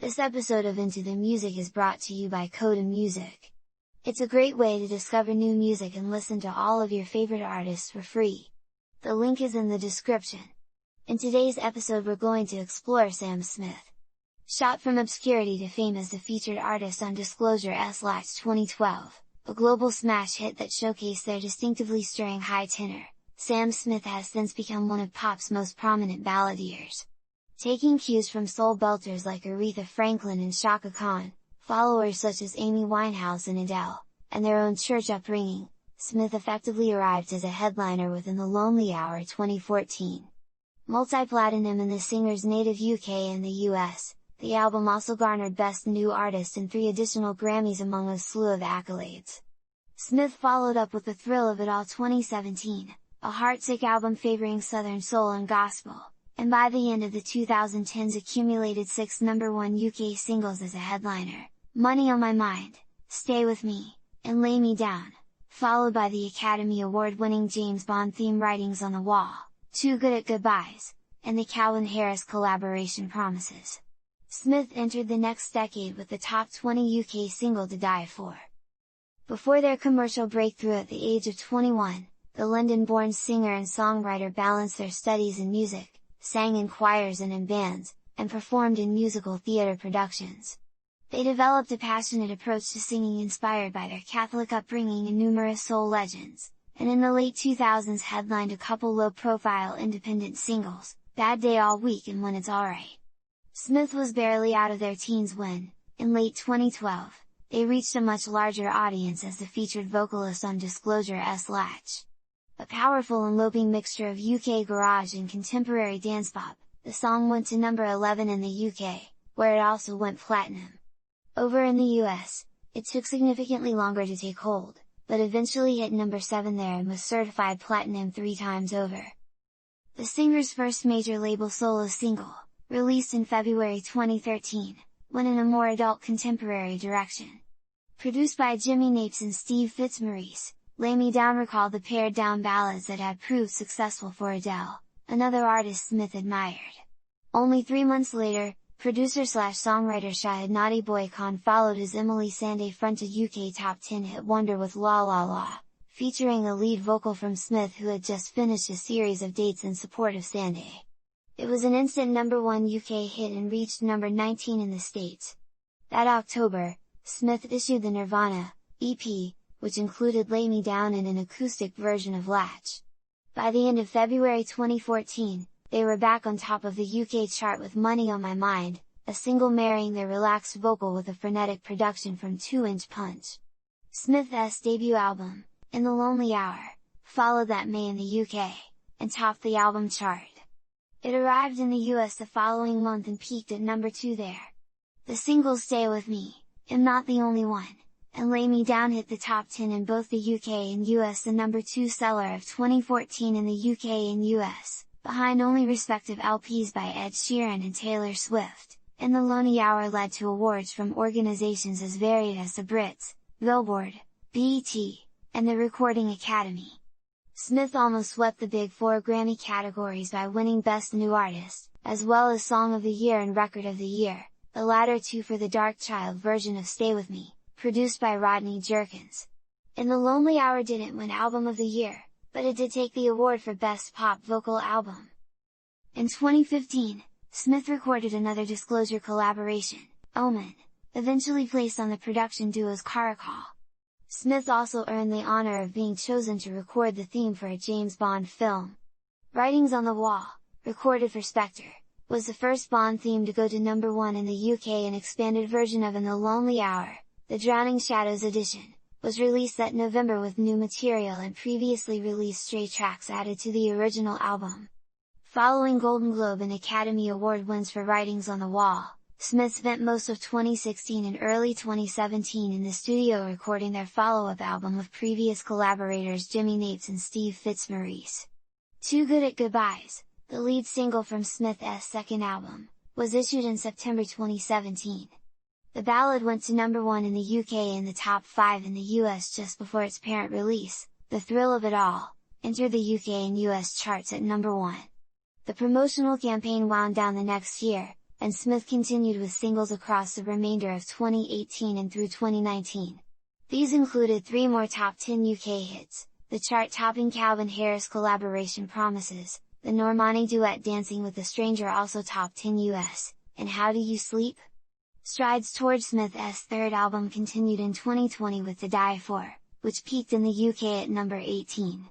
This episode of Into the Music is brought to you by Coda Music. It's a great way to discover new music and listen to all of your favorite artists for free. The link is in the description. In today's episode we're going to explore Sam Smith. Shot from obscurity to fame as the featured artist on Disclosure's Latch 2012, a global smash hit that showcased their distinctively stirring high tenor, Sam Smith has since become one of pop's most prominent balladeers. Taking cues from soul belters like Aretha Franklin and Chaka, followers such as Amy Winehouse and Adele, and their own church upbringing, Smith effectively arrived as a headliner within the Lonely Hour 2014. Multi-platinum in the singer's native UK and the US, the album also garnered Best New Artist and 3 additional Grammys among a slew of accolades. Smith followed up with The Thrill of It All 2017, a heartsick album favoring Southern soul and gospel, and by the end of the 2010s accumulated 6 #1 UK singles as a headliner, Money on My Mind, Stay With Me, and Lay Me Down, followed by the Academy Award-winning James Bond theme Writings on the Wall, Too Good at Goodbyes, and the Calvin-Harris collaboration Promises. Smith entered the next decade with the top 20 UK single To Die For. Before their commercial breakthrough at the age of 21, the London-born singer and songwriter balanced their studies in music, sang in choirs and in bands, and performed in musical theatre productions. They developed a passionate approach to singing inspired by their Catholic upbringing and numerous soul legends, and in the late 2000s headlined a couple low-profile independent singles, Bad Day All Week and When It's Alright. Smith was barely out of their teens when, in late 2012, they reached a much larger audience as the featured vocalist on Disclosure's Latch. A powerful and loping mixture of UK garage and contemporary dance pop, the song went to number 11 in the UK, where it also went platinum. Over in the US, it took significantly longer to take hold, but eventually hit number 7 there and was certified platinum 3 times over. The singer's first major label solo single, released in February 2013, went in a more adult contemporary direction. Produced by Jimmy Napes and Steve Fitzmaurice, Lay Me Down recalled the pared-down ballads that had proved successful for Adele, another artist Smith admired. Only 3 months later, producer/songwriter Shahid Naughty Boy Khan followed his Emily Sandé-fronted UK top 10 hit wonder with La La La, featuring a lead vocal from Smith who had just finished a series of dates in support of Sandé. It was an instant #1 UK hit and reached number 19 in the States. That October, Smith issued the Nirvana EP, which included Lay Me Down and an acoustic version of Latch. By the end of February 2014, they were back on top of the UK chart with Money on My Mind, a single marrying their relaxed vocal with a frenetic production from 2-inch Punch. Smith's debut album, In the Lonely Hour, followed that May in the UK, and topped the album chart. It arrived in the US the following month and peaked at number 2 there. The singles Stay With Me, Am Not the Only One, and Lay Me Down hit the top 10 in both the UK and US, the number 2 seller of 2014 in the UK and US, behind only respective LPs by Ed Sheeran and Taylor Swift, and the Lonely Hour led to awards from organizations as varied as the Brits, Billboard, BET, and the Recording Academy. Smith almost swept the Big 4 Grammy categories by winning Best New Artist, as well as Song of the Year and Record of the Year, the latter 2 for the Dark Child version of Stay With Me, produced by Rodney Jerkins. In the Lonely Hour didn't win Album of the Year, but it did take the award for Best Pop Vocal Album. In 2015, Smith recorded another Disclosure collaboration, Omen, eventually placed on the production duo's Caracol. Smith also earned the honor of being chosen to record the theme for a James Bond film. Writings on the Wall, recorded for Spectre, was the first Bond theme to go to number 1 in the UK. An expanded version of In the Lonely Hour, the Drowning Shadows edition, was released that November with new material and previously released stray tracks added to the original album. Following Golden Globe and Academy Award wins for Writings on the Wall, Smith spent most of 2016 and early 2017 in the studio recording their follow-up album with previous collaborators Jimmy Napes and Steve Fitzmaurice. Too Good at Goodbyes, the lead single from Smith's second album, was issued in September 2017. The ballad went to number 1 in the UK and the top 5 in the US just before its parent release, The Thrill of It All, entered the UK and US charts at number 1. The promotional campaign wound down the next year, and Smith continued with singles across the remainder of 2018 and through 2019. These included 3 more top 10 UK hits, the chart-topping Calvin Harris collaboration Promises, the Normani duet Dancing with a Stranger also top 10 US, and How Do You Sleep? Strides towards Smith's third album continued in 2020 with The Die For, which peaked in the UK at number 18.